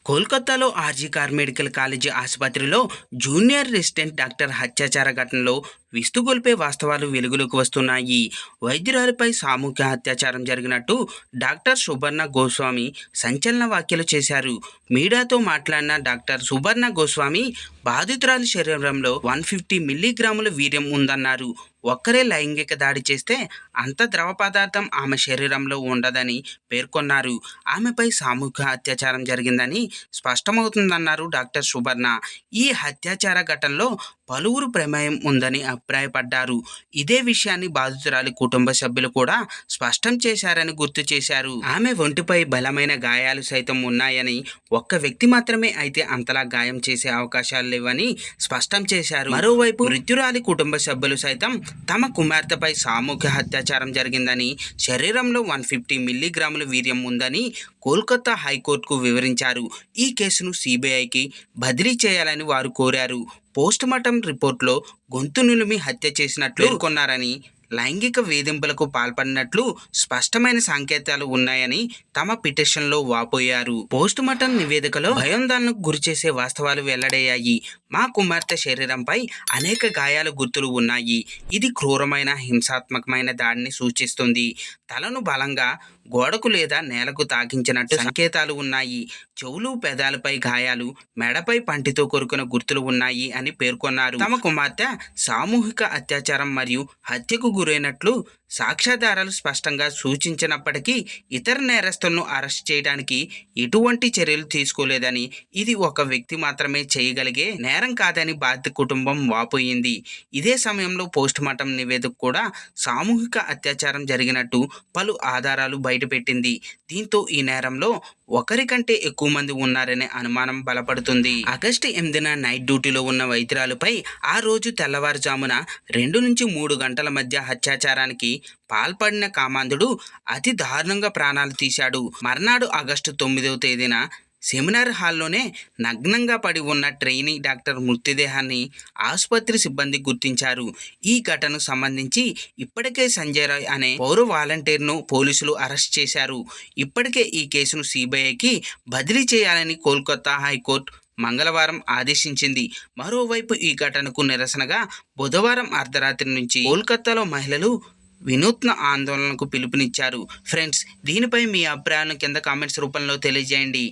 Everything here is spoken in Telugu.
కోల్కతాలో ఆర్జీ కార్ మెడికల్ కాలేజీ ఆసుపత్రిలో జూనియర్ రెసిడెంట్ డాక్టర్ హత్యాచార ఘటనలో విస్తుగొల్పే వాస్తవాలు వెలుగులోకి వస్తున్నాయి. వైద్యురాలిపై సామూహిక అత్యాచారం జరిగినట్టు డాక్టర్ సుబర్ణ గోస్వామి సంచలన వ్యాఖ్యలు చేశారు. మీడియాతో మాట్లాడిన డాక్టర్ సుబర్ణ గోస్వామి బాధితురాలి శరీరంలో 150 మిల్లీగ్రాముల వీర్యం ఉందన్నారు. ఒక్కరే లైంగిక దాడి చేస్తే అంత ద్రవ పదార్థం ఆమె శరీరంలో ఉండదని పేర్కొన్నారు. ఆమెపై సామూహిక అత్యాచారం జరిగిందని స్పష్టమవుతుందన్నారు డాక్టర్ సుబర్ణ. ఈ హత్యాచార ఘటనలో పలువురు ప్రమేయం ఉందని అభిప్రాయపడ్డారు. ఇదే విషయాన్ని బాధితురాలి కుటుంబ సభ్యులు కూడా స్పష్టం చేశారని గుర్తు చేశారు. ఆమె ఒంటిపై బలమైన గాయాలు సైతం ఉన్నాయని, ఒక్క వ్యక్తి మాత్రమే అయితే అంతలా గాయం చేసే అవకాశాలు లేవని స్పష్టం చేశారు. మరోవైపు మృత్యురాలి కుటుంబ సభ్యులు సైతం తమ కుమార్తెపై సామూహిక అత్యాచారం జరిగిందని, శరీరంలో 150 మిల్లీగ్రాముల వీర్యం ఉందని కోల్కతా హైకోర్టుకు వివరించారు. ఈ కేసును సిబిఐకి బదిలీ చేయాలని వారు కోరారు. పోస్టుమార్టం రిపోర్టులో గొంతు నులిమి హత్య చేసినట్లు పేర్కొన్నారని, లైంగిక వేధింపులకు పాల్పడినట్లు స్పష్టమైన సంకేతాలు ఉన్నాయని తమ పిటిషన్లో వాపోయారు. పోస్టుమార్టం నివేదికలో భయాందోళనకు గురిచేసే వాస్తవాలు వెల్లడయ్యాయి. మా కుమార్తె శరీరంపై అనేక గాయాల గుర్తులు ఉన్నాయి. ఇది క్రూరమైన హింసాత్మకమైన దాడిని సూచిస్తుంది. తలను బలంగా గోడకు లేదా నేలకు తాకించినట్టు సంకేతాలు ఉన్నాయి. చెవులు, పెదాలపై గాయాలు, మెడపై పంటితో కొరుకున గుర్తులు ఉన్నాయి అని పేర్కొన్నారు. తమ కుమార్తె సామూహిక అత్యాచారం మరియు హత్యకు గురైనట్లు సాక్ష్యాధారాలు స్పష్టంగా సూచించినప్పటికీ ఇతర నేరస్తులను అరెస్ట్ చేయడానికి ఎటువంటి చర్యలు తీసుకోలేదని, ఇది ఒక వ్యక్తి మాత్రమే చేయగలిగే నేరం కాదని బాధిత కుటుంబం వాపోయింది. ఇదే సమయంలో పోస్టుమార్టం నివేదిక కూడా సామూహిక అత్యాచారం జరిగినట్టు పలు ఆధారాలు బయటపెట్టింది. దీంతో ఈ నేరంలో ఒకరి కంటే ఎక్కువ మంది ఉన్నారనే అనుమానం బలపడుతుంది. ఆగస్టు 8న నైట్ డ్యూటీలో ఉన్న వైద్యురాలుపై ఆ రోజు తెల్లవారుజామున 2 నుంచి 3 గంటల మధ్య అత్యాచారానికి పాల్పడిన కామాంధుడు అతి దారుణంగా ప్రాణాలు తీశాడు. మర్నాడు ఆగస్టు 9వ తేదీన సెమినార్ హాల్లోనే నగ్నంగా పడి ఉన్న ట్రైనీ డాక్టర్ మృతదేహాన్ని ఆసుపత్రి సిబ్బంది గుర్తించారు. ఈ ఘటనకు సంబంధించి ఇప్పటికే సంజయ్ రాయ్ అనే పౌర వాలంటీర్ను పోలీసులు అరెస్ట్ చేశారు. ఇప్పటికే ఈ కేసును సిబిఐకి బదిలీ చేయాలని కోల్కతా హైకోర్టు మంగళవారం ఆదేశించింది. మరోవైపు ఈ ఘటనకు నిరసనగా బుధవారం అర్ధరాత్రి నుంచి కోల్కతాలో మహిళలు వినూత్న ఆందోళనకు పిలుపునిచ్చారు. ఫ్రెండ్స్, దీనిపై మీ అభిప్రాయాలను కింద కామెంట్స్ రూపంలో తెలియజేయండి.